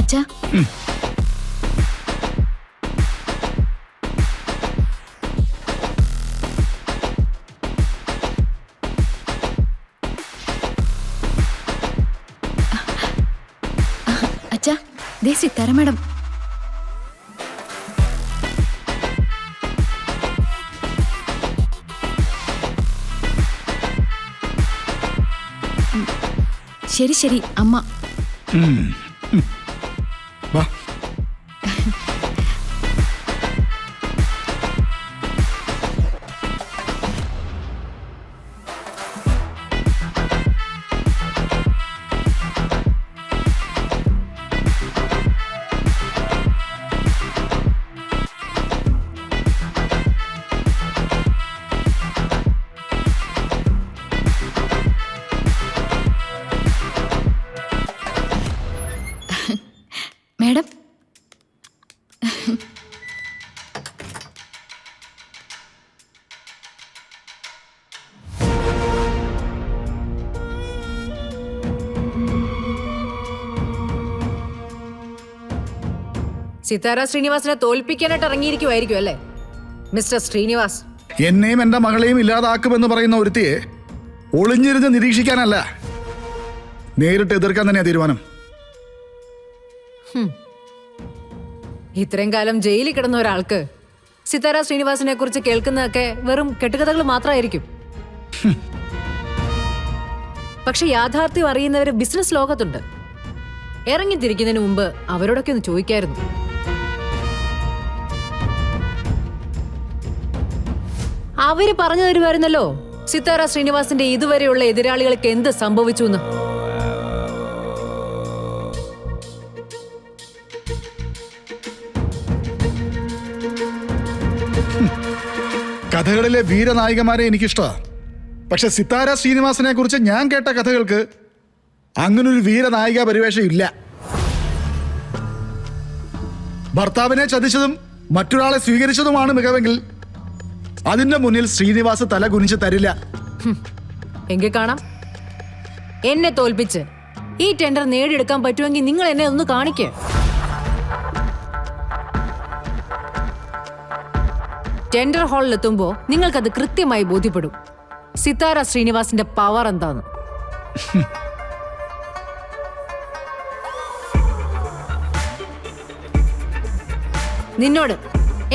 അച്ഛാ അച്ഛാ ദേ സിത്താര മാഡം. ശരി ശരി അമ്മ. വാ. മാഡം സിതാര ശ്രീനിവാസിനെ തോൽപ്പിക്കാനായിട്ട് ഇറങ്ങിയിരിക്കുമായിരിക്കും അല്ലേ മിസ്റ്റർ ശ്രീനിവാസ്? എന്നെയും എന്റെ മകളെയും ഇല്ലാതാക്കുമെന്ന് പറയുന്ന ഒരുത്തിയെ ഒളിഞ്ഞിരുന്ന് നിരീക്ഷിക്കാനല്ല, നേരിട്ട് എതിർക്കാൻ തന്നെയാ തീരുമാനം. ഇത്രയും കാലം ജയിലിൽ കിടന്ന ഒരാൾക്ക് സിതാര ശ്രീനിവാസിനെ കുറിച്ച് കേൾക്കുന്നതൊക്കെ വെറും കെട്ടുകഥകൾ മാത്രമായിരിക്കും. പക്ഷെ യാഥാർത്ഥ്യം അറിയുന്നവര് ബിസിനസ് ലോകത്തുണ്ട്. ഇറങ്ങിത്തിരിക്കുന്നതിന് മുമ്പ് അവരോടൊക്കെ ഒന്ന് ചോദിക്കായിരുന്നു. അവര് പറഞ്ഞു തരുമായിരുന്നല്ലോ സിതാര ശ്രീനിവാസിന്റെ ഇതുവരെയുള്ള എതിരാളികൾക്ക് എന്ത് സംഭവിച്ചു എന്ന്. കഥകളിലെ വീരനായികമാരെ എനിക്കിഷ്ടമാണ്. പക്ഷെ സിതാര ശ്രീനിവാസനെ കുറിച്ച് ഞാൻ കേട്ട കഥകൾക്ക് അങ്ങനൊരു വീരനായിക പരിവേഷം ഇല്ല. ഭർത്താവിനെ ചതിച്ചതും മറ്റൊരാളെ സ്വീകരിച്ചതുമാണ് മികവെങ്കിൽ അതിന്റെ മുന്നിൽ ശ്രീനിവാസ് തല കുനിച്ച് തരില്ല. എങ്കിൽ കാണാം. എന്നെ തോൽപ്പിച്ച് ഈ ടെൻഡർ നേടിയെടുക്കാൻ പറ്റുമെങ്കിൽ നിങ്ങൾ എന്നെ ഒന്ന് കാണിക്കേ. ടെൻഡർ ഹാളിൽ എത്തുമ്പോ നിങ്ങൾക്കത് കൃത്യമായി ബോധ്യപ്പെടും സിതാര ശ്രീനിവാസിന്റെ പവർ എന്താന്ന്. നിന്നോട്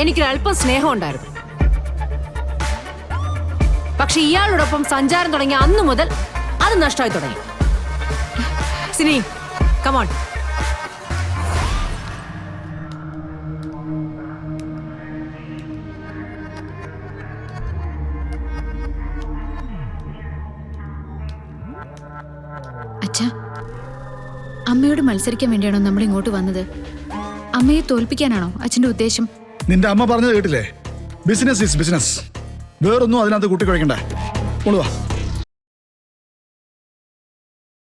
എനിക്കൊരല്പം സ്നേഹം ഉണ്ടായിരുന്നു. പക്ഷെ ഇയാളോടൊപ്പം സഞ്ചാരം തുടങ്ങിയ അന്നു മുതൽ അത് നഷ്ടമായി തുടങ്ങി. സിനി, കമോൺ. അച്ഛാ അമ്മയോട് മത്സരിക്കാൻ വേണ്ടിയാണോ നമ്മൾ ഇങ്ങോട്ട് വന്നത്? അമ്മയെ തോൽപ്പിക്കാനാണോ അച്ഛന്റെ ഉദ്ദേശം? നിന്റെ അമ്മ പറഞ്ഞത് കേട്ടില്ലേ? Business is business. വേറൊന്നും അതിനകത്ത് കൂട്ടിക്കുഴയ്ക്കണ്ട. കൊള്ളുവാ.